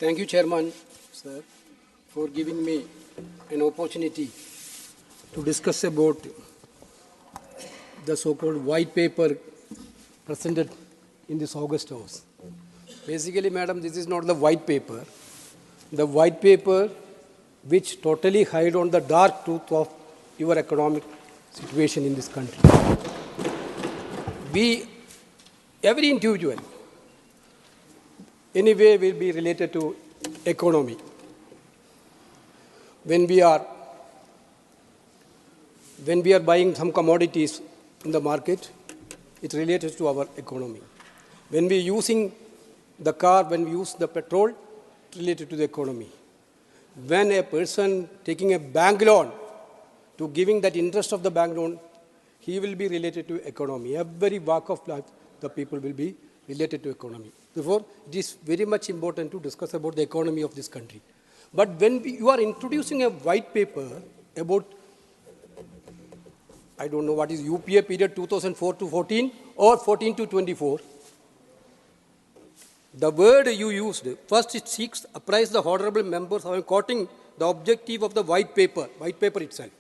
Thank you, Chairman, sir, for giving me an opportunity to discuss about the so-called white paper presented in this August House. Basically, madam, this is not the white paper. The white paper which totally hide on the dark truth of your economic situation in this country. Every individual, anyway, will be related to economy. When we are buying some commodities in the market, it related to our economy. When we are using the car, when we use the petrol, it related to the economy. When a person taking a bank loan, to giving that interest of the bank loan, he will be related to economy. Every walk of life, the people will be related to economy. Therefore, it is very much important to discuss about the economy of this country. But when you are introducing a white paper about, I don't know what is UPA period 2004 to 14 or 14 to 24, the word you used, first it seeks apprise the honorable members, I am quoting the objective of the white paper itself.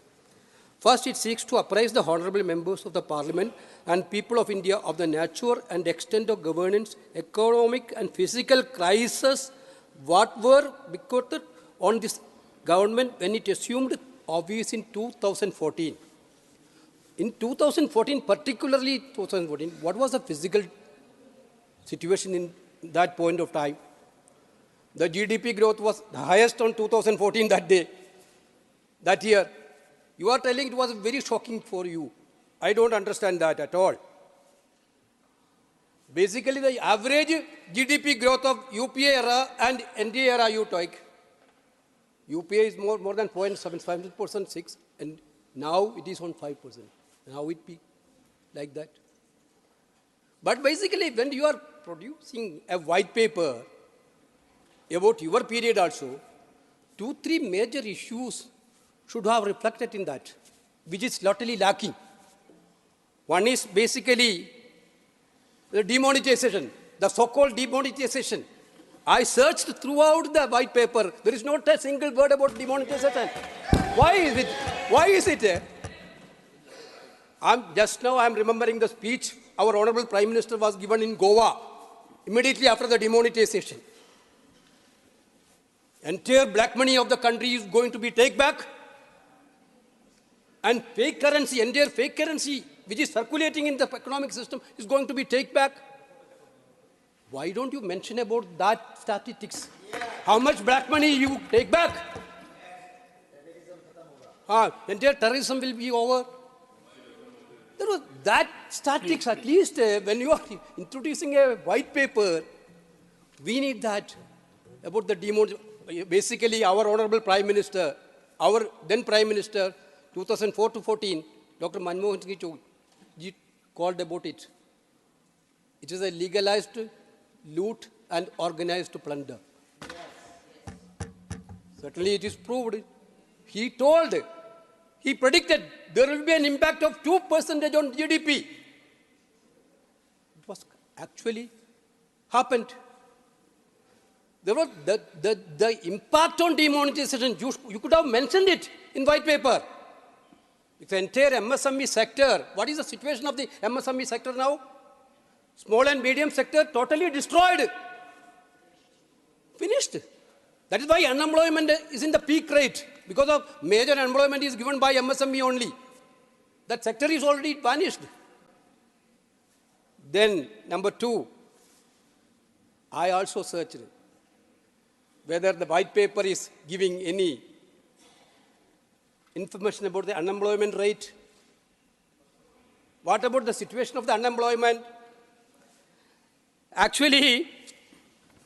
First, it seeks to apprise the honorable members of the Parliament and people of India of the nature and extent of governance, economic and physical crisis, what were bequeathed on this government when it assumed office in 2014. In 2014, particularly 2014, what was the physical situation in that point of time? The GDP growth was the highest on 2014 that year. You are telling it was very shocking for you. I don't understand that at all. Basically, the average GDP growth of UPA era and NDA era you take. UPA is more than 0.75%, 6, and now it is on 5%. And how it be like that? But basically, when you are producing a white paper about your period also, 2-3 major issues should have reflected in that, which is totally lacking. One is basically the demonetization, the so-called demonetization. I searched throughout the white paper. There is not a single word about demonetization. Why is it? Why is it? Just now I'm remembering the speech our Honorable Prime Minister was given in Goa immediately after the demonetization. Entire black money of the country is going to be taken back. And fake currency, entire fake currency, which is circulating in the economic system, is going to be taken back. Why don't you mention about that statistics? How much black money you take back? Entire terrorism will be over. There was that statistics, at least when you are introducing a white paper, we need that about the demonetization. Basically, our Honorable Prime Minister, our then Prime Minister, 2004 to 14, Dr. Manmohan Singh called about it. It is a legalized loot and organized plunder. Certainly it is proved. He predicted there will be an impact of 2% on GDP. It was actually happened. There was the impact on demonetization. You could have mentioned it in white paper. It's the entire MSME sector. What is the situation of the MSME sector now? Small and medium sector totally destroyed. Finished. That is why unemployment is in the peak rate. Because of major unemployment is given by MSME only. That sector is already vanished. Then, number 2, I also searched whether the white paper is giving any information about the unemployment rate. What about the situation of the unemployment? Actually,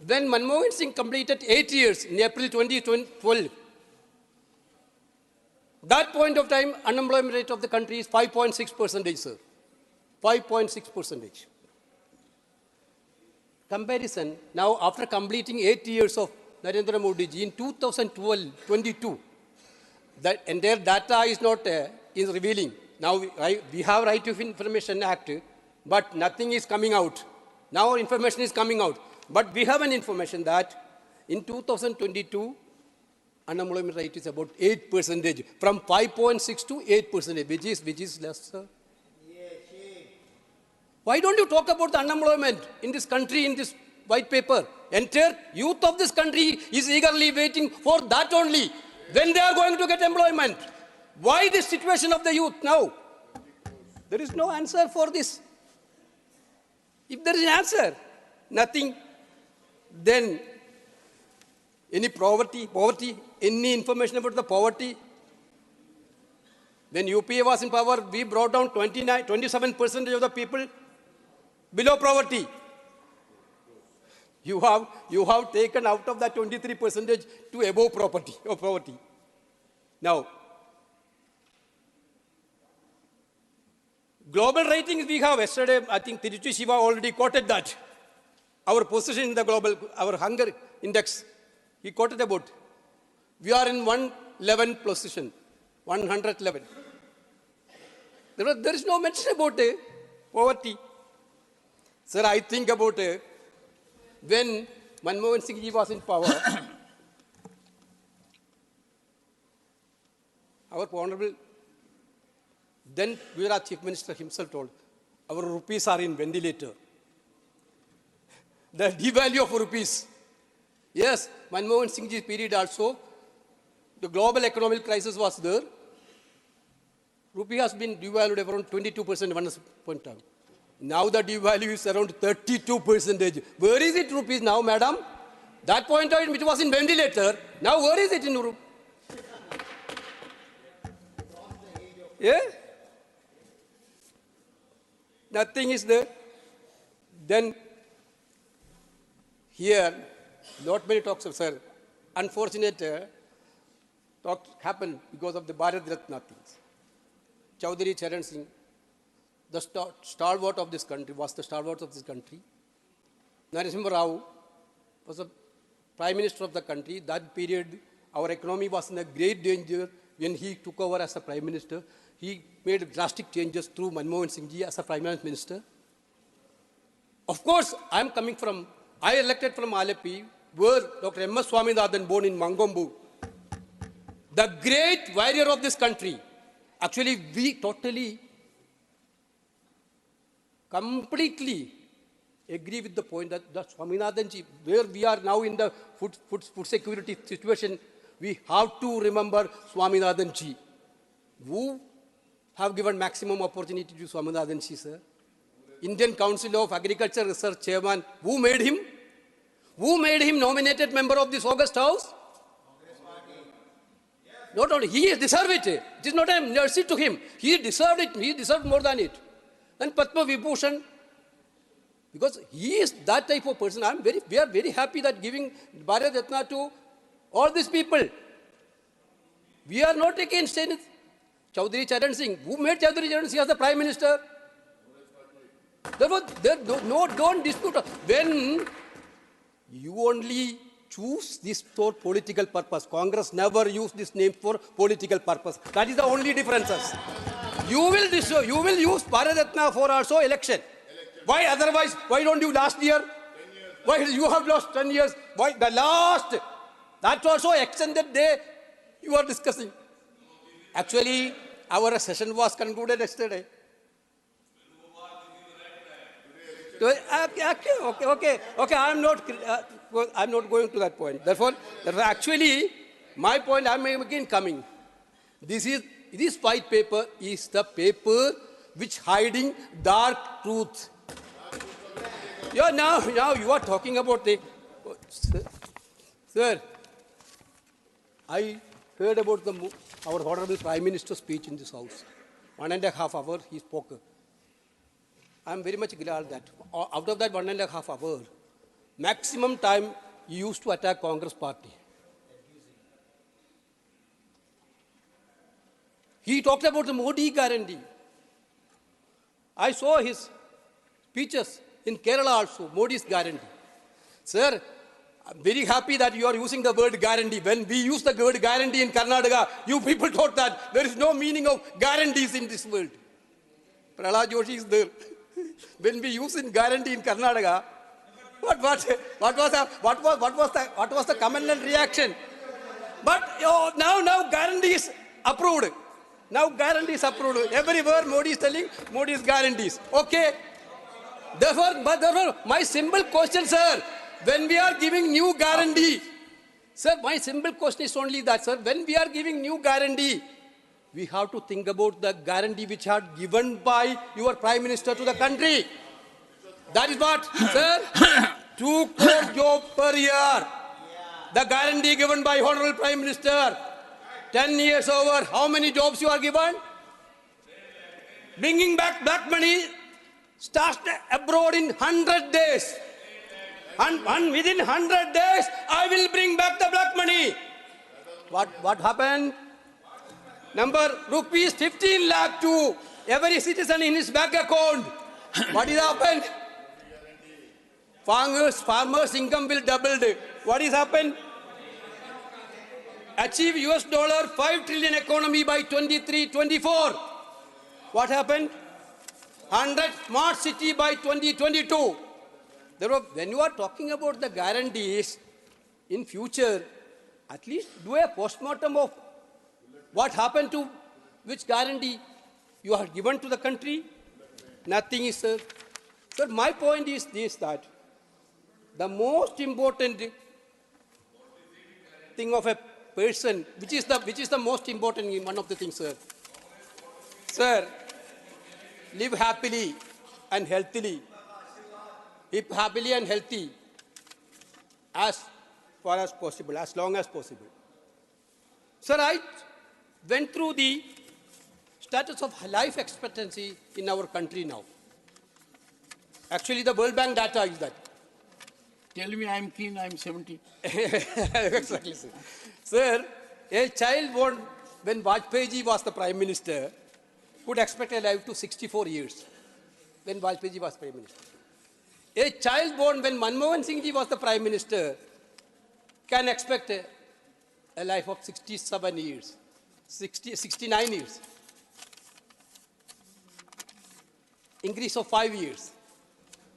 when Manmohan Singh completed 8 years in April 2012, that point of time, unemployment rate of the country is 5.6%, sir. 5.6%. Comparison, now after completing 8 years of Narendra Modi ji in 2012-22, that entire data is not is revealing. Now we have Right to Information Act, but nothing is coming out. Now information is coming out. But we have an information that In 2022, unemployment rate is about 8%, from 5.6 to 8%, which is less, sir. Why don't you talk about the unemployment in this country, in this white paper? Entire youth of this country is eagerly waiting for that only, when they are going to get employment. Why this situation of the youth now? There is no answer for this. If there is an answer, nothing, then any poverty, any information about the poverty. When UPA was in power, we brought down 27% of the people below poverty. You have taken out of that 23% to above poverty. Now, global ratings we have yesterday, I think Tiruchi Shiva already quoted that. Our position in the global, our hunger index, he quoted about. We are in 111 position, 111. There is no mention about poverty. Sir, I think about when Manmohan Singh ji was in power, our honorable then Gujarat Chief Minister himself told, our rupees are in ventilator. The devalue of rupees. Yes, Manmohan Singh ji's period also, the global economic crisis was there. Rupee has been devalued around 22% one point of time. Now the devalue is around 32%. Where is it rupees now, madam? That point of time which was in ventilator, now where is it in rupee? Yeah? Nothing is there. Then here, not many talks of, sir. Unfortunate talks happened because of the Bharat Ratna things. Chaudhary Charan Singh, the stalwart of this country, was the stalwart of this country. Narasimha Rao was the Prime Minister of the country. That period, our economy was in a great danger when he took over as a Prime Minister. He made drastic changes through Manmohan Singh ji as a Prime Minister. Of course, I elected from Alleppey, where Dr. M.S. Swaminathan, born in Mangombu, the great warrior of this country. Actually, we totally, completely agree with the point that Swaminathan ji, where we are now in the food security situation, we have to remember Swaminathan ji, who have given maximum opportunity to Swaminathan ji, sir. Indian Council of Agriculture Research Chairman, who made him? Who made him nominated member of this August House? Not only, he deserved it. It is not a mercy to him. He deserved it. He deserved more than it. And Padma Vibhushan, because he is that type of person. We are very happy that giving Bharat Ratna to all these people. We are not against anything. Chaudhary Charan Singh, who made Chaudhary Charan Singh as the Prime Minister? Don't dispute. When you only choose this for political purpose, Congress never used this name for political purpose. That is the only differences. You will use Bharat Ratna for also election. Why otherwise? Why don't you last year? Why you have lost 10 years? Why the last? That's also extended day you are discussing. Actually, our session was concluded yesterday. Okay. I'm not going to that point. Therefore, actually, my point, I'm again coming. This white paper is the paper which hiding dark truth. Yeah, now you are talking about the... Sir, I heard about our Honorable Prime Minister's speech in this House. 1.5 hours he spoke. I am very much glad that out of that 1.5 hours, maximum time he used to attack Congress party. He talked about the Modi guarantee. I saw his speeches in Kerala also, Modi's guarantee. Sir, I'm very happy that you are using the word guarantee. When we use the word guarantee in Karnataka, you people thought that there is no meaning of guarantees in this world. Prahlad Joshi is there. When we use in guarantee in Karnataka, what was the comment and reaction? But now guarantee is approved. Now guarantee is approved. Everywhere Modi is telling Modi's guarantees. Okay. Therefore, my simple question, sir, when we are giving new guarantee, sir, my simple question is only that, sir, when we are giving new guarantee, we have to think about the guarantee which had given by your Prime Minister to the country. That is what, sir, 2 crore job per year. The guarantee given by Honorable Prime Minister. 10 years over, how many jobs you are given? Bringing back black money starts abroad in 100 days. And within 100 days, I will bring back the black money. What happened? Number rupees 15 lakh to every citizen in his bank account. What is happened? Farmers' income will double. What is happened? Achieve $5 trillion economy by 23-24. What happened? 100 smart city by 2022. Therefore, when you are talking about the guarantees in future, at least do a postmortem of what happened to which guarantee you have given to the country. Nothing is, sir. Sir, my point is this, that the most important thing of a person, which is the most important one of the things, sir. Sir, live happily and healthily. Live happily and healthy as far as possible, as long as possible. Sir, I went through the status of life expectancy in our country now. Actually, the World Bank data is that. Tell me, I'm keen, I'm 70. Exactly, sir. Sir, a child born when Vajpayee ji was the Prime Minister could expect a life to 64 years when Vajpayee ji was Prime Minister. A child born when Manmohan Singh ji was the Prime Minister can expect a life of 67 years, 69 years. Increase of 5 years.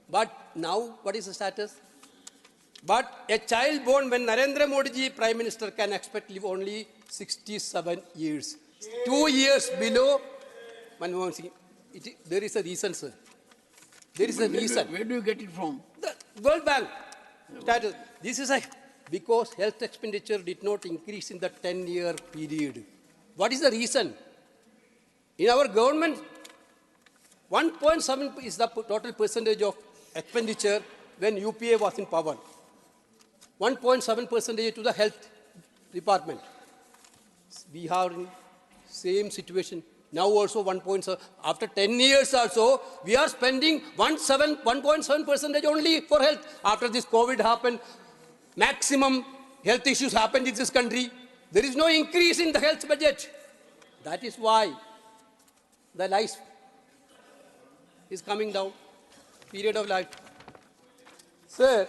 But now, what is the status? But a child born when Narendra Modi ji Prime Minister can expect to live only 67 years. 2 years below Manmohan Singh. There is a reason, sir. There is a reason. Where do you get it from? The World Bank status. This is because health expenditure did not increase in the 10-year period. What is the reason? In our government, 1.7 is the total percentage of expenditure when UPA was in power. 1.7% to the health department. We are in same situation. Now also 1.7. After 10 years also, we are spending 1.7% only for health. After this COVID happened, maximum health issues happened in this country. There is no increase in the health budget. That is why the life is coming down. Period of life. Sir,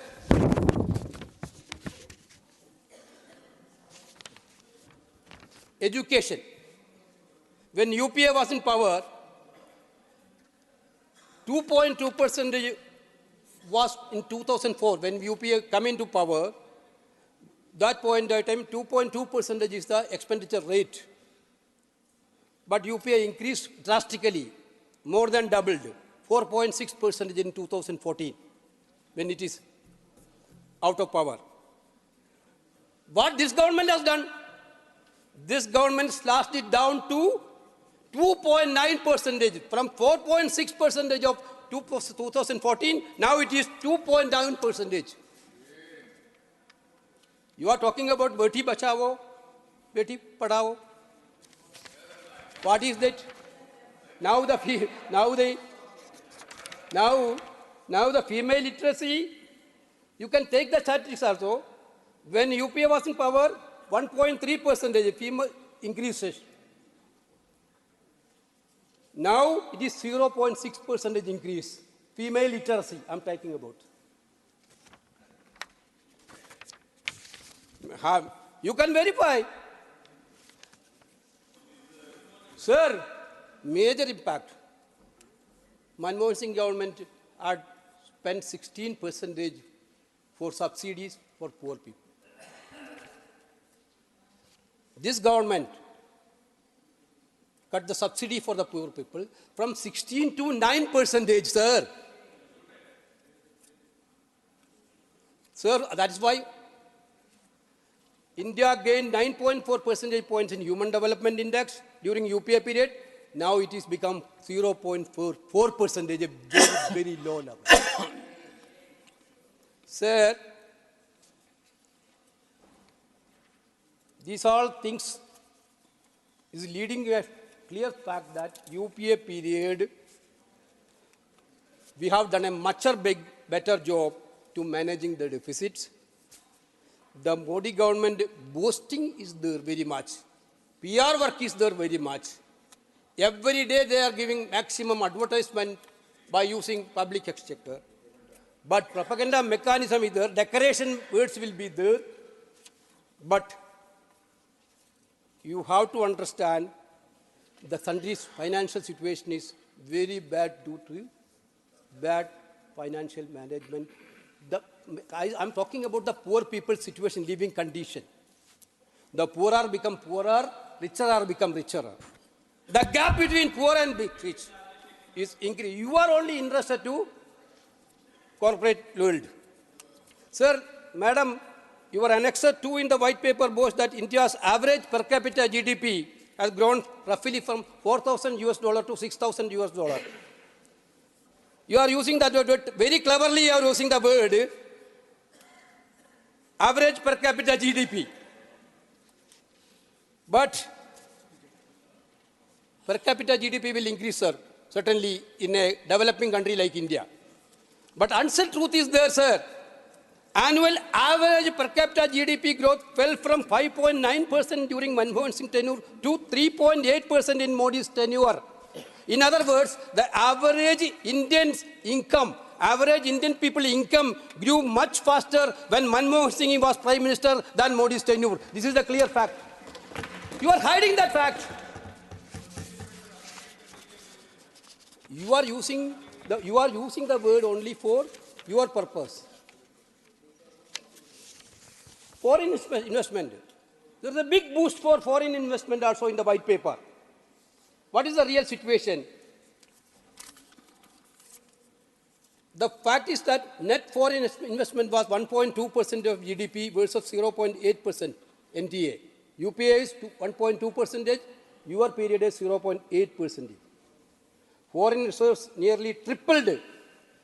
education. When UPA was in power, 2.2% was in 2004. When UPA come into power, that time 2.2% is the expenditure rate. But UPA increased drastically, more than doubled, 4.6% in 2014, when it is out of power. What this government has done? This government slashed it down to 2.9%, from 4.6% of 2014, now it is 2.9%. You are talking about Beti Bachao, Beti Padhao. What is that? Now the female literacy, you can take the statistics also. When UPA was in power, 1.3% female increases. Now it is 0.6% increase. Female literacy, I'm talking about. You can verify. Sir, major impact. Manmohan Singh government had spent 16% for subsidies for poor people. This government cut the subsidy for the poor people from 16 to 9%, sir. Sir, that is why India gained 9.4 percentage points in Human Development Index during UPA period. Now it is become 0.4%, a very, very low level. Sir, these all things is leading to a clear fact that UPA period, we have done a much better job to managing the deficits. The Modi government boasting is there very much. PR work is there very much. Every day they are giving maximum advertisement by using public exchequer. But propaganda mechanism is there, decoration words will be there. But you have to understand the country's financial situation is very bad due to bad financial management. I'm talking about the poor people's situation, living condition. The poor are become poorer, richer are become richer. The gap between poor and rich is increasing. You are only interested to corporate world. Sir, madam, your annexure 2 in the white paper boasts that India's average per capita GDP has grown roughly from $4,000 to $6,000. You are using that word, very cleverly you are using the word average per capita GDP. But per capita GDP will increase, sir, certainly in a developing country like India. But unsaid truth is there, sir. Annual average per capita GDP growth fell from 5.9% during Manmohan Singh tenure to 3.8% in Modi's tenure. In other words, the average Indian people income grew much faster when Manmohan Singh was Prime Minister than Modi's tenure. This is a clear fact. You are hiding that fact. You are using the word only for your purpose. Foreign investment. There is a big boost for foreign investment also in the white paper. What is the real situation? The fact is that net foreign investment was 1.2% of GDP versus 0.8% NTA. UPA is 1.2%, your period is 0.8%. Foreign reserves nearly tripled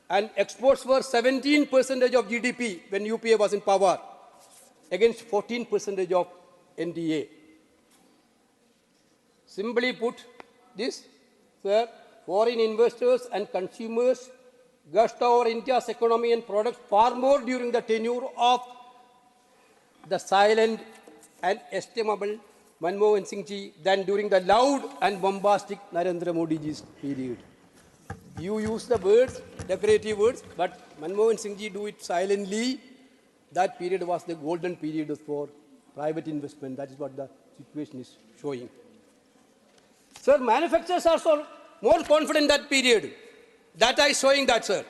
and exports were 17% of GDP when UPA was in power against 14% of NDA. Simply put, this, sir, foreign investors and consumers gushed over India's economy and products far more during the tenure of the silent and estimable Manmohan Singh ji than during the loud and bombastic Narendra Modi ji's period. You use the words, decorative words, but Manmohan Singh ji do it silently. That period was the golden period for private investment. That is what the situation is showing. Sir, manufacturers are also more confident that period. That is showing that, sir.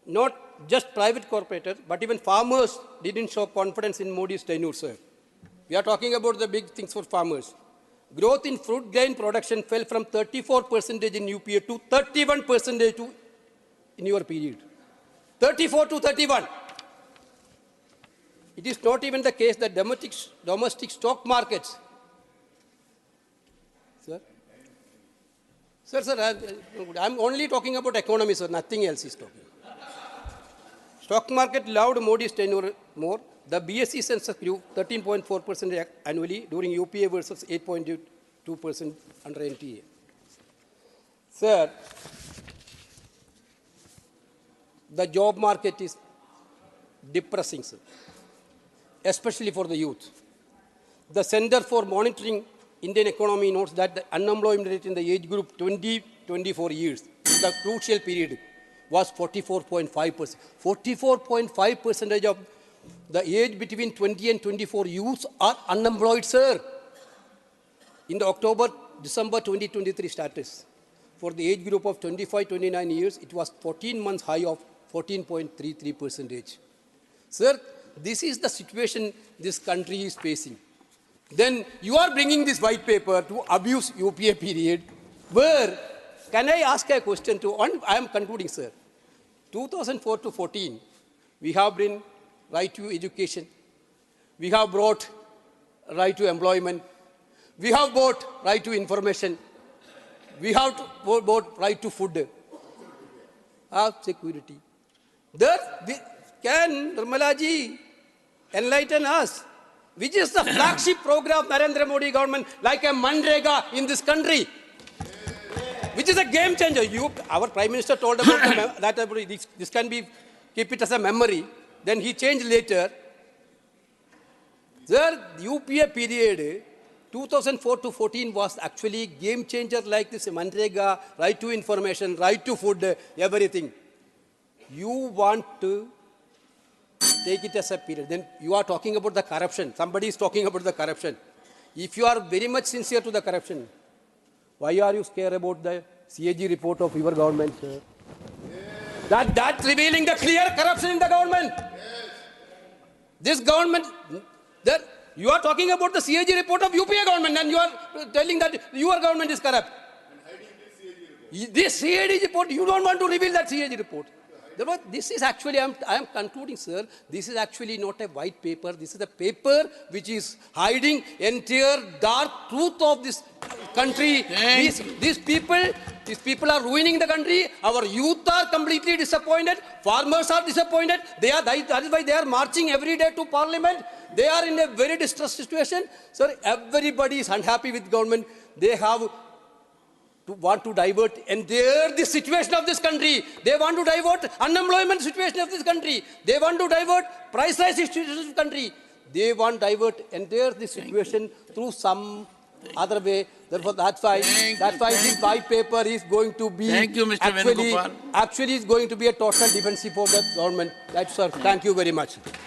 Not just private corporators, but even farmers didn't show confidence in Modi's tenure, sir. We are talking about the big things for farmers. Growth in fruit grain production fell from 34% in UPA to 31% in your period. 34 to 31. It is not even the case that domestic stock markets. Sir? Sir, I'm only talking about economy, sir. Nothing else is talking. Stock market loved Modi's tenure more. The BSE census grew 13.4% annually during UPA versus 8.2% under NTA. Sir, the job market is depressing, sir, especially for the youth. The Center for Monitoring Indian Economy notes that the unemployment rate in the age group 20-24 years, the crucial period, was 44.5%. 44.5% of the age between 20 and 24 youths are unemployed, sir. In the October-December 2023 status, for the age group of 25-29 years, it was 14 months high of 14.33%. Sir, this is the situation this country is facing. Then you are bringing this white paper to abuse UPA period, where, can I ask a question to, I am concluding, sir. 2004 to 14, we have been right to education. We have brought right to employment. We have brought right to information. We have brought right to food, security. There, can Nirmala-ji enlighten us? Which is the flagship program of Narendra Modi government, like a Manrega in this country? Which is a game changer. Our Prime Minister told about that this can be, keep it as a memory. Then he changed later. Sir, UPA period, 2004 to 14 was actually game changer like this, Manrega, right to information, right to food, everything. You want to take it as a period. Then you are talking about the corruption. Somebody is talking about the corruption. If you are very much sincere to the corruption, why are you scared about the CAG report of your government, sir? Yes. That's revealing the clear corruption in the government. Yes. This government, that you are talking about the CAG report of UPA government and you are telling that your government is corrupt. And hiding this CAG report, you don't want to reveal that CAG report. This is actually, I am concluding, sir, this is actually not a white paper. This is a paper which is hiding entire dark truth of this country. These people are ruining the country. Our youth are completely disappointed. Farmers are disappointed. That is why they are marching every day to parliament. They are in a very distressed situation. Sir, everybody is unhappy with government. They have want to divert entire the situation of this country. They want to divert unemployment situation of this country. They want to divert price rise situation of this country. They want to divert entire the situation through some other way. Therefore, that's why this white paper is going to be Mr. actually is going to be a total defensive of the government. That's sir. Thank you very much.